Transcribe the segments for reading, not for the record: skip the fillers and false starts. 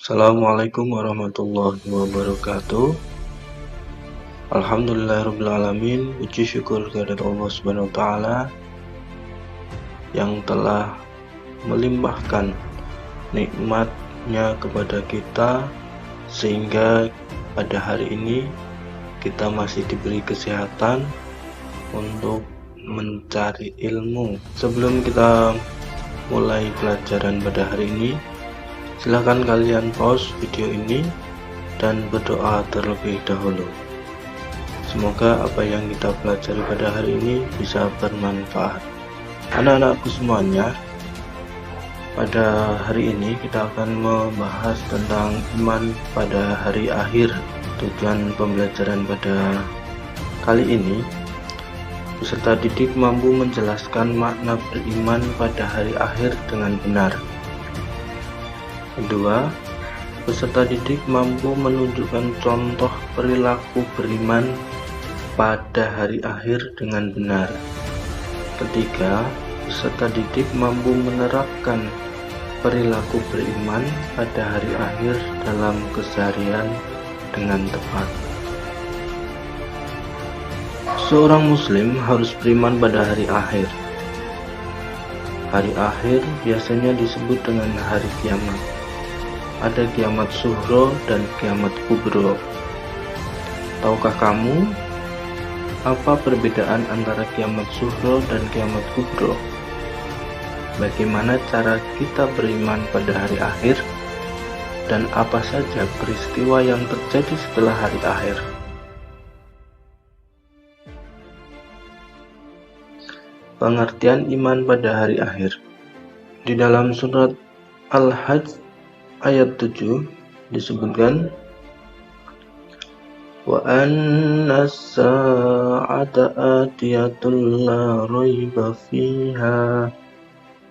Assalamualaikum warahmatullahi wabarakatuh. Alhamdulillahirrabbilalamin. Puji syukur kehadirat Allah Subhanahu wa Ta'ala yang telah melimpahkan nikmatnya kepada kita, sehingga pada hari ini kita masih diberi kesehatan untuk mencari ilmu. Sebelum kita mulai pelajaran pada hari ini, silakan kalian pause video ini dan berdoa terlebih dahulu. Semoga apa yang kita pelajari pada hari ini bisa bermanfaat. Anak-anakku semuanya, pada hari ini kita akan membahas tentang iman pada hari akhir. Tujuan pembelajaran pada kali ini, peserta didik mampu menjelaskan makna beriman pada hari akhir dengan benar. Kedua, peserta didik mampu menunjukkan contoh perilaku beriman pada hari akhir dengan benar. Ketiga, peserta didik mampu menerapkan perilaku beriman pada hari akhir dalam keseharian dengan tepat. Seorang muslim harus beriman pada hari akhir. Hari akhir biasanya disebut dengan hari kiamat. Ada kiamat sughra dan kiamat kubra. Tahukah kamu apa perbedaan antara kiamat sughra dan kiamat kubra? Bagaimana cara kita beriman pada hari akhir? Dan apa saja peristiwa yang terjadi setelah hari akhir? Pengertian iman pada hari akhir. Di dalam surat Al-Hajj ayat 7 disebutkan, wa anna as-sa'ata atiyatun la raiba fiha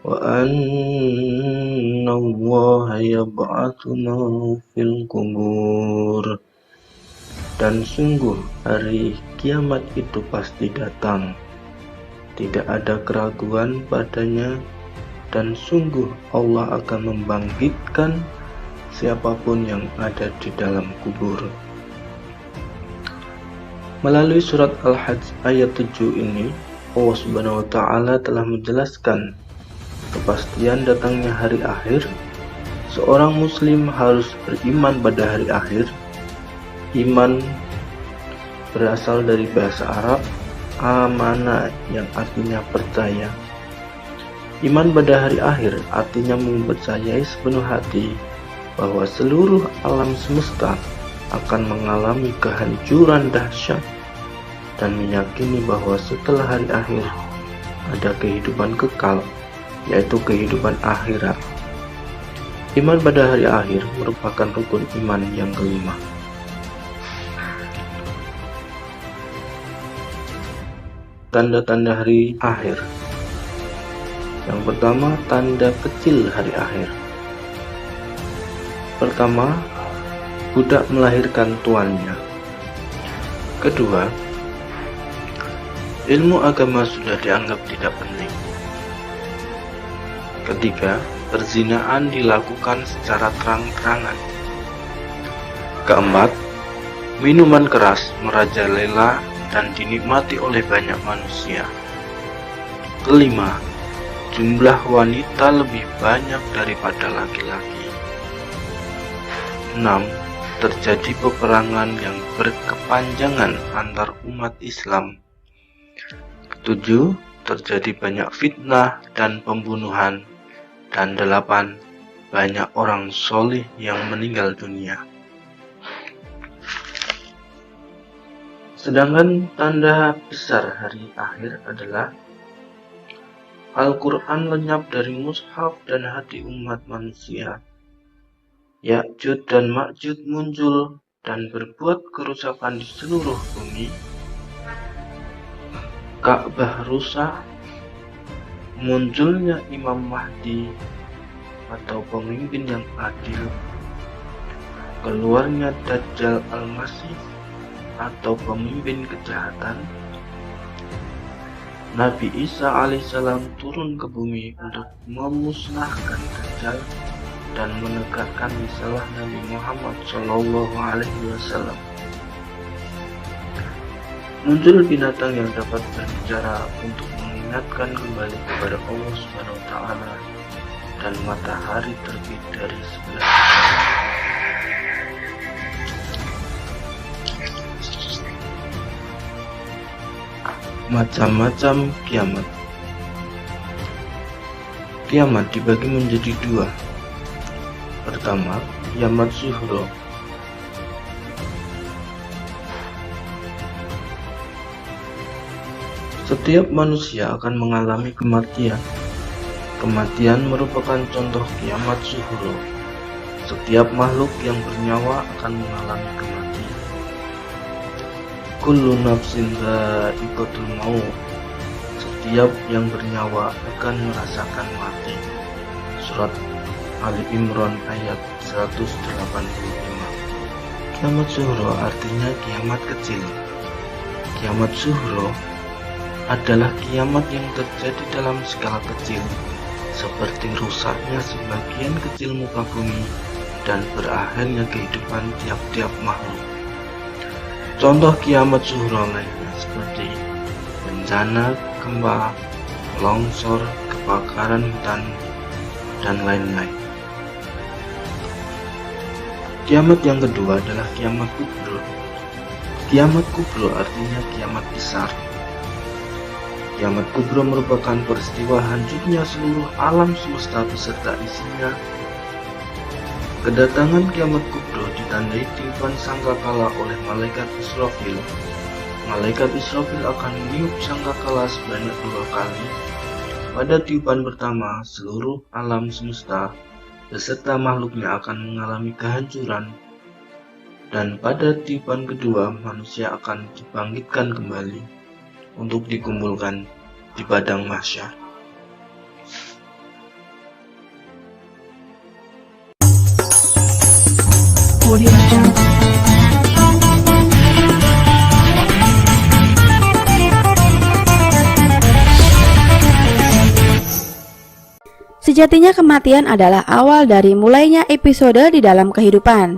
wa anna Allaha yab'atsu man fil qubur. Dan sungguh hari kiamat itu pasti datang, tidak ada keraguan padanya, dan sungguh Allah akan membangkitkan siapapun yang ada di dalam kubur. Melalui surat Al-Hajj ayat 7 ini, Allah Subhanahu wa Ta'ala telah menjelaskan kepastian datangnya hari akhir. Seorang muslim harus beriman pada hari akhir. Iman berasal dari bahasa Arab amana, yang artinya percaya. Iman pada hari akhir artinya mempercayai sepenuh hati bahwa seluruh alam semesta akan mengalami kehancuran dahsyat, dan meyakini bahwa setelah hari akhir ada kehidupan kekal, yaitu kehidupan akhirat. Iman pada hari akhir merupakan rukun iman yang kelima. Tanda-tanda hari akhir. Yang pertama, tanda kecil hari akhir. Pertama, budak melahirkan tuannya. Kedua, ilmu agama sudah dianggap tidak penting. Ketiga, perzinaan dilakukan secara terang-terangan. Keempat, minuman keras merajalela dan dinikmati oleh banyak manusia. Kelima, jumlah wanita lebih banyak daripada laki-laki. 6. Terjadi peperangan yang berkepanjangan antar umat Islam. 7. Terjadi banyak fitnah dan pembunuhan. Dan 8. Banyak orang soleh yang meninggal dunia. Sedangkan tanda besar hari akhir adalah Al-Quran lenyap dari mushaf dan hati umat manusia. Ya'jud dan Ma'jud muncul dan berbuat kerusakan di seluruh bumi. Ka'bah rusak. Munculnya Imam Mahdi atau pemimpin yang adil. Keluarnya Dajjal Al-Masih atau pemimpin kejahatan. Nabi Isa alaihissalam turun ke bumi untuk memusnahkan Dajjal. dan menegakkan risalah Nabi Muhammad SAW. Muncul binatang yang dapat berbicara untuk mengingatkan kembali kepada Allah Subhanahu wa Ta'ala, dan matahari terbit dari sebelah macam-macam kiamat. Kiamat dibagi menjadi dua. Pertama, kiamat sughra. Setiap manusia akan mengalami kematian. Kematian merupakan contoh kiamat sughra. Setiap makhluk yang bernyawa akan mengalami kematian. Kullu nafsin dha'iqatul maut. Setiap yang bernyawa akan merasakan mati. Surat Ali Imran ayat 185. Kiamat sughra artinya kiamat kecil. Kiamat sughra adalah kiamat yang terjadi dalam skala kecil, seperti rusaknya sebagian kecil muka bumi dan berakhirnya kehidupan tiap-tiap makhluk. Contoh kiamat sughra lainnya seperti bencana gempa, longsor, kebakaran hutan, dan lain-lain. Kiamat yang kedua adalah kiamat kubro. Kiamat kubro artinya kiamat besar. Kiamat kubro merupakan peristiwa hancurnya seluruh alam semesta beserta isinya. Kedatangan kiamat kubro ditandai tiupan sangkakala oleh malaikat Israfil. Malaikat Israfil akan meniup sangkakala sebanyak 2 kali. Pada tiupan pertama, seluruh alam semesta beserta makhluknya akan mengalami kehancuran, dan pada tiupan kedua manusia akan dibangkitkan kembali untuk dikumpulkan di padang mahsyar. Sejatinya kematian adalah awal dari mulainya episode di dalam kehidupan.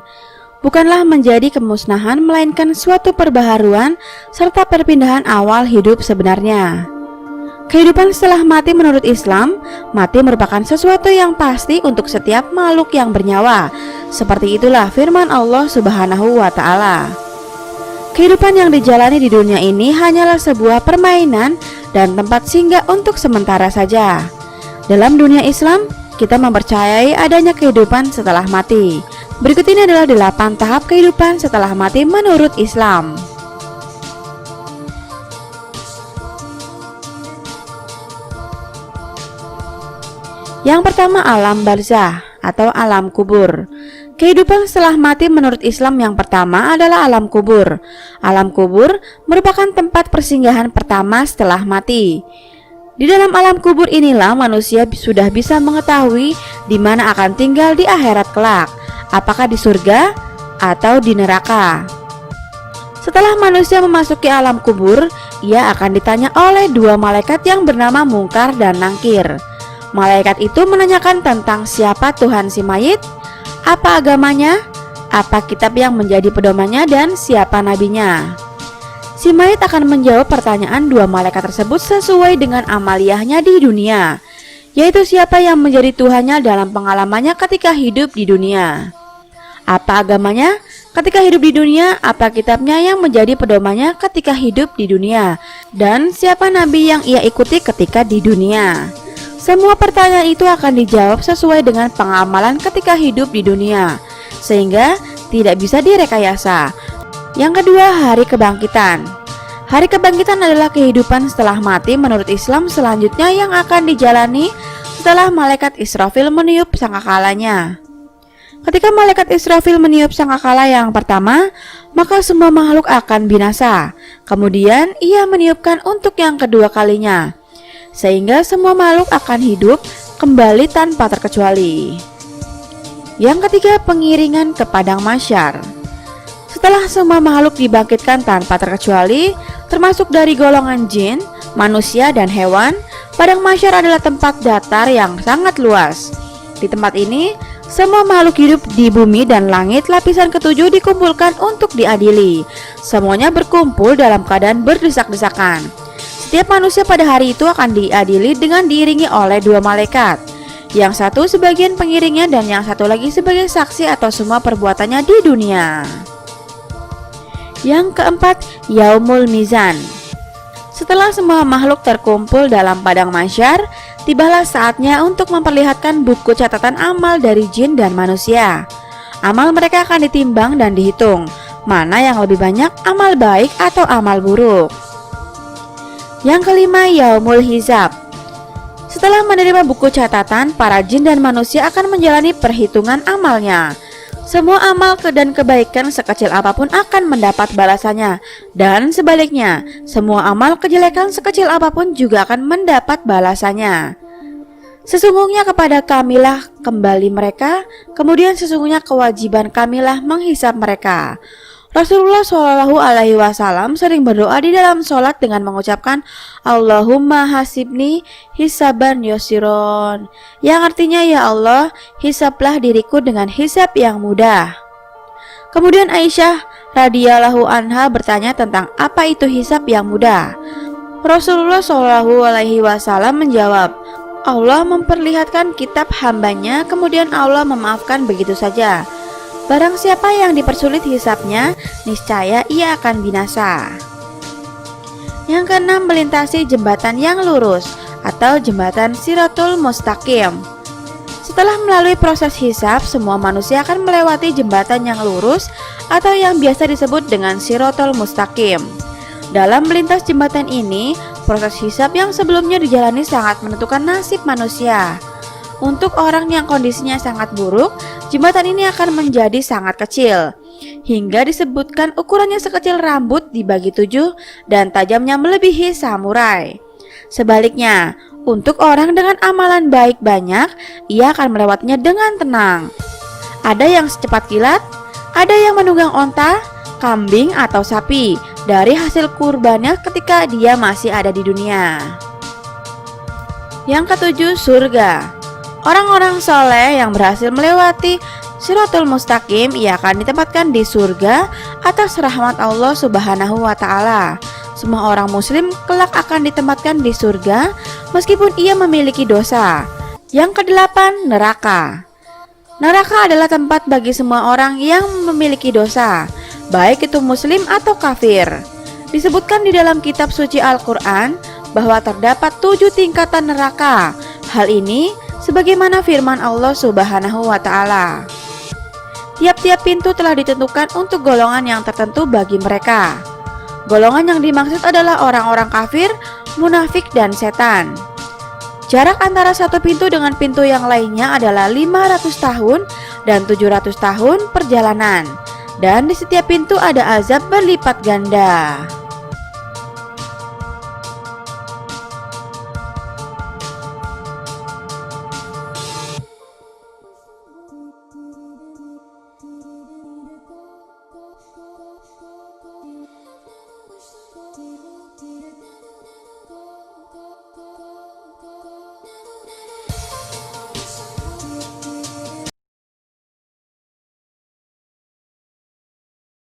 Bukanlah menjadi kemusnahan, melainkan suatu perbaharuan serta perpindahan awal hidup sebenarnya. Kehidupan setelah mati menurut Islam, mati merupakan sesuatu yang pasti untuk setiap makhluk yang bernyawa. Seperti itulah firman Allah Subhanahu wa Ta'ala. Kehidupan yang dijalani di dunia ini hanyalah sebuah permainan dan tempat singgah untuk sementara saja. Dalam dunia Islam, kita mempercayai adanya kehidupan setelah mati. Berikut ini adalah 8 tahap kehidupan setelah mati menurut Islam. Yang pertama, alam barzah atau alam kubur. Kehidupan setelah mati menurut Islam yang pertama adalah alam kubur. Alam kubur merupakan tempat persinggahan pertama setelah mati. Di dalam alam kubur inilah manusia sudah bisa mengetahui di mana akan tinggal di akhirat kelak, apakah di surga atau di neraka. Setelah manusia memasuki alam kubur, ia akan ditanya oleh 2 malaikat yang bernama Mungkar dan Nangkir. Malaikat itu menanyakan tentang siapa Tuhan si mayit, apa agamanya, apa kitab yang menjadi pedomannya, dan siapa nabinya. Si mayit akan menjawab pertanyaan 2 malaikat tersebut sesuai dengan amaliyahnya di dunia, yaitu siapa yang menjadi Tuhannya dalam pengalamannya ketika hidup di dunia, apa agamanya ketika hidup di dunia, apa kitabnya yang menjadi pedomannya ketika hidup di dunia, dan siapa nabi yang ia ikuti ketika di dunia. Semua pertanyaan itu akan dijawab sesuai dengan pengamalan ketika hidup di dunia, sehingga tidak bisa direkayasa. Yang kedua, hari kebangkitan. Hari kebangkitan adalah kehidupan setelah mati menurut Islam selanjutnya yang akan dijalani setelah malaikat Israfil meniup sangkakalanya. Ketika malaikat Israfil meniup sangkakala yang pertama, maka semua makhluk akan binasa. Kemudian ia meniupkan untuk yang kedua kalinya, sehingga semua makhluk akan hidup kembali tanpa terkecuali. Yang ketiga, pengiringan ke padang mahsyar. Setelah semua makhluk dibangkitkan tanpa terkecuali, termasuk dari golongan jin, manusia, dan hewan, padang mahsyar adalah tempat datar yang sangat luas. Di tempat ini, Semua makhluk hidup di bumi dan langit lapisan ketujuh dikumpulkan untuk diadili. Semuanya berkumpul dalam keadaan berdesak-desakan. Setiap manusia pada hari itu akan diadili dengan diiringi oleh 2 malaikat. Yang satu sebagian pengiringnya dan yang satu lagi sebagai saksi atau semua perbuatannya di dunia. Yang keempat, Yaumul Mizan. Setelah semua makhluk terkumpul dalam padang mahsyar, tibalah saatnya untuk memperlihatkan buku catatan amal dari jin dan manusia. Amal mereka akan ditimbang dan dihitung, mana yang lebih banyak amal baik atau amal buruk. Yang kelima, Yaumul Hisab. Setelah menerima buku catatan, para jin dan manusia akan menjalani perhitungan amalnya. Semua amal dan kebaikan sekecil apapun akan mendapat balasannya, dan sebaliknya, semua amal kejelekan sekecil apapun juga akan mendapat balasannya. Sesungguhnya kepada kamilah kembali mereka, kemudian sesungguhnya kewajiban kamilah menghisab mereka. Rasulullah Shallallahu Alaihi Wasallam sering berdoa di dalam sholat dengan mengucapkan Allahumma hasibni hisaban yosiron, yang artinya ya Allah, hisablah diriku dengan hisab yang mudah. Kemudian Aisyah radhiyallahu anha bertanya tentang apa itu hisab yang mudah. Rasulullah Shallallahu Alaihi Wasallam menjawab, Allah memperlihatkan kitab hambanya, kemudian Allah memaafkan begitu saja. Barang siapa yang dipersulit hisabnya, niscaya ia akan binasa. Yang keenam, melintasi jembatan yang lurus atau jembatan Shiratul Mustaqim. Setelah melalui proses hisab, semua manusia akan melewati jembatan yang lurus atau yang biasa disebut dengan Shiratul Mustaqim. Dalam melintas jembatan ini, proses hisab yang sebelumnya dijalani sangat menentukan nasib manusia. Untuk orang yang kondisinya sangat buruk, jembatan ini akan menjadi sangat kecil, hingga disebutkan ukurannya sekecil rambut dibagi 7 dan tajamnya melebihi samurai. Sebaliknya, untuk orang dengan amalan baik banyak, ia akan melewatinya dengan tenang. Ada yang secepat kilat, ada yang menunggang onta, kambing atau sapi dari hasil kurbannya ketika dia masih ada di dunia. Yang ketujuh, surga. Orang-orang soleh yang berhasil melewati Shiratul Mustaqim, ia akan ditempatkan di surga atas rahmat Allah Subhanahu wa Ta'ala. Semua orang muslim kelak akan ditempatkan di surga meskipun ia memiliki dosa. Yang kedelapan, neraka. Neraka adalah tempat bagi semua orang yang memiliki dosa, baik itu muslim atau kafir. Disebutkan di dalam kitab suci Al-Quran bahwa terdapat 7 tingkatan neraka. Hal ini sebagaimana firman Allah Subhanahu wa Ta'ala. Tiap-tiap pintu telah ditentukan untuk golongan yang tertentu bagi mereka. Golongan yang dimaksud adalah orang-orang kafir, munafik, dan setan. Jarak antara satu pintu dengan pintu yang lainnya adalah 500 tahun dan 700 tahun perjalanan. Dan di setiap pintu ada azab berlipat ganda.